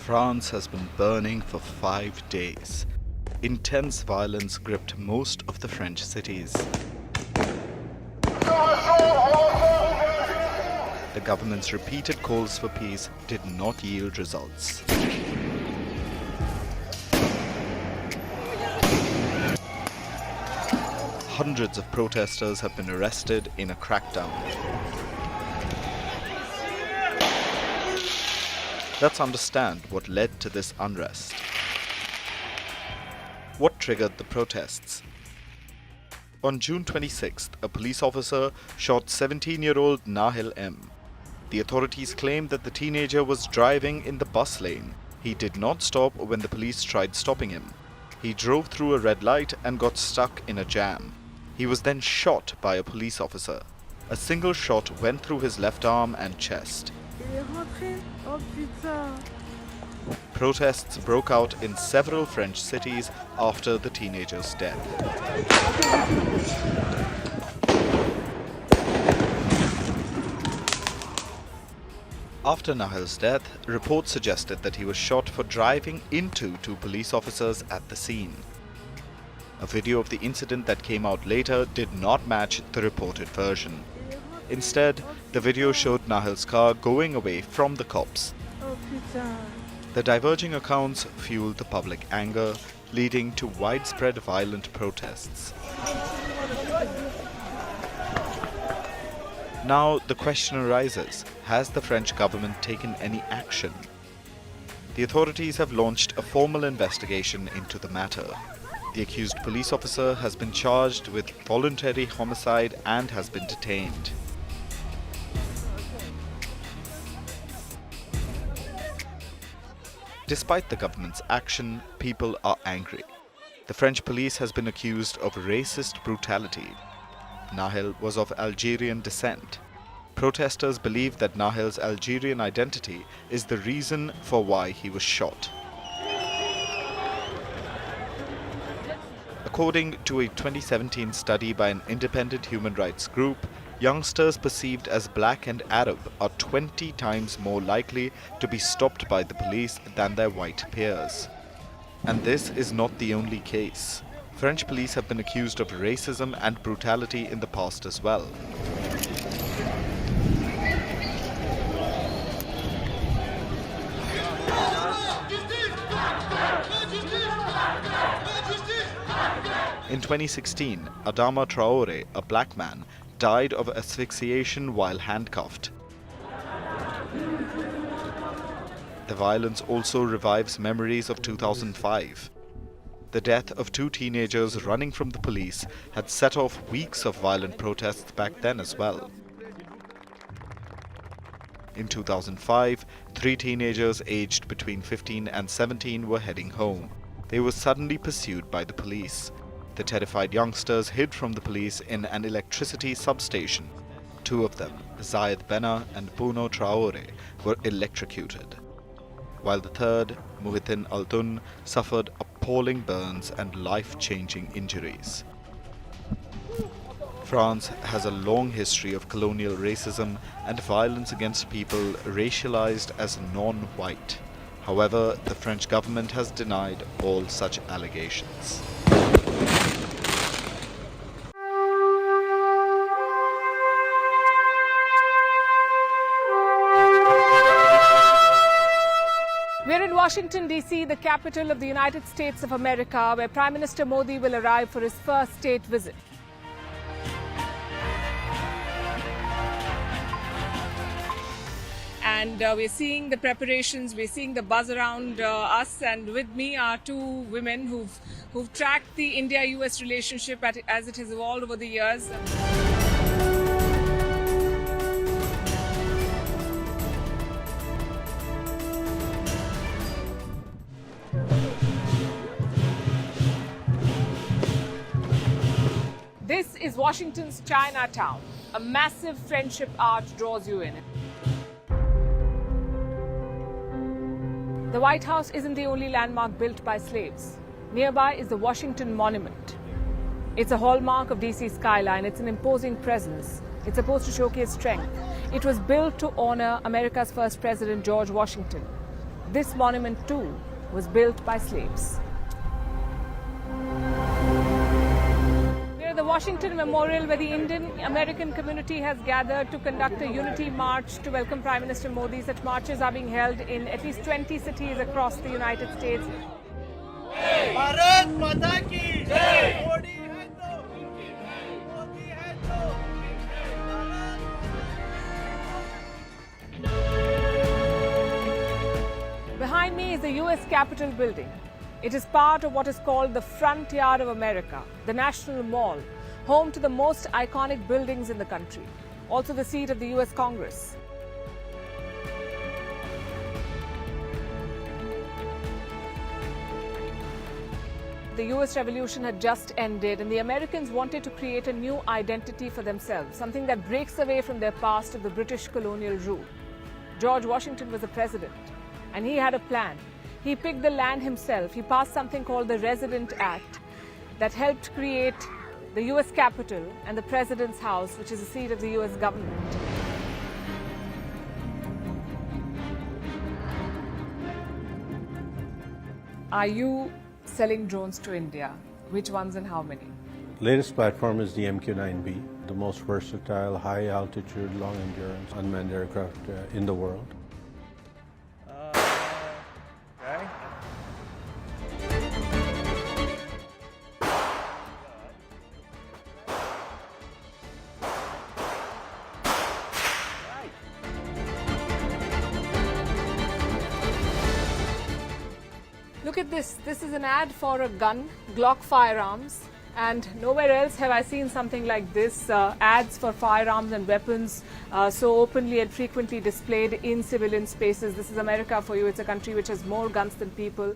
France has been burning for 5 days. Intense violence gripped most of the French cities. The government's repeated calls for peace did not yield results. Hundreds of protesters have been arrested in a crackdown. Let's understand what led to this unrest. What triggered the protests? On June 26th, a police officer shot 17-year-old Nahil M. The authorities claimed that the teenager was driving in the bus lane. He did not stop when the police tried stopping him. He drove through a red light and got stuck in a jam. He was then shot by a police officer. A single shot went through his left arm and chest. Protests broke out in several French cities after the teenager's death. After Nahil's death, reports suggested that he was shot for driving into 2 police officers at the scene. A video of the incident that came out later did not match the reported version. Instead, the video showed Nahil's car going away from the cops. The diverging accounts fueled the public anger, leading to widespread violent protests. Now the question arises, has the French government taken any action? The authorities have launched a formal investigation into the matter. The accused police officer has been charged with voluntary homicide and has been detained. Despite the government's action, people are angry. The French police has been accused of racist brutality. Nahil was of Algerian descent. Protesters believe that Nahil's Algerian identity is the reason for why he was shot. According to a 2017 study by an independent human rights group, youngsters perceived as black and Arab are 20 times more likely to be stopped by the police than their white peers. And this is not the only case. French police have been accused of racism and brutality in the past as well. In 2016, Adama Traore, a black man, died of asphyxiation while handcuffed. The violence also revives memories of 2005. The death of 2 teenagers running from the police had set off weeks of violent protests back then as well. In 2005, 3 teenagers aged between 15 and 17 were heading home. They were suddenly pursued by the police. The terrified youngsters hid from the police in an electricity substation. 2 of them, Zayed Bena and Puno Traore, were electrocuted, while the third, Muhitin Altun, suffered appalling burns and life-changing injuries. France has a long history of colonial racism and violence against people racialized as non-white. However, the French government has denied all such allegations. We're in Washington, D.C., the capital of the United States of America, where Prime Minister Modi will arrive for his first state visit. And we're seeing the preparations, we're seeing the buzz around us, and with me are 2 women who've tracked the India-US relationship as it has evolved over the years. This is Washington's Chinatown. A massive friendship arch draws you in. The White House isn't the only landmark built by slaves. Nearby is the Washington Monument. It's a hallmark of DC's skyline. It's an imposing presence. It's supposed to showcase strength. It was built to honor America's first president, George Washington. This monument too was built by slaves. Near the Washington Memorial, where the Indian-American community has gathered to conduct a unity march to welcome Prime Minister Modi. Such marches are being held in at least 20 cities across the United States. Bharat माता की जय। मोदी है तो मोदी है तो Behind me is the US Capitol building. It is part of what is called the front yard of America, the National Mall, home to the most iconic buildings in the country, also the seat of the US Congress. The US Revolution had just ended, and the Americans wanted to create a new identity for themselves, something that breaks away from their past of the British colonial rule. George Washington was the president, and he had a plan. He picked the land himself. He passed something called the Resident Act that helped create the US Capitol and the President's House, which is the seat of the US government. Are you selling drones to India? Which ones and how many? Latest platform is the MQ-9B, the most versatile, high altitude, long endurance unmanned aircraft in the world. Okay. Look at this. This is an ad for a gun, Glock firearms. And nowhere else have I seen something like this, ads for firearms and weapons so openly and frequently displayed in civilian spaces. This is America for you. It's a country which has more guns than people.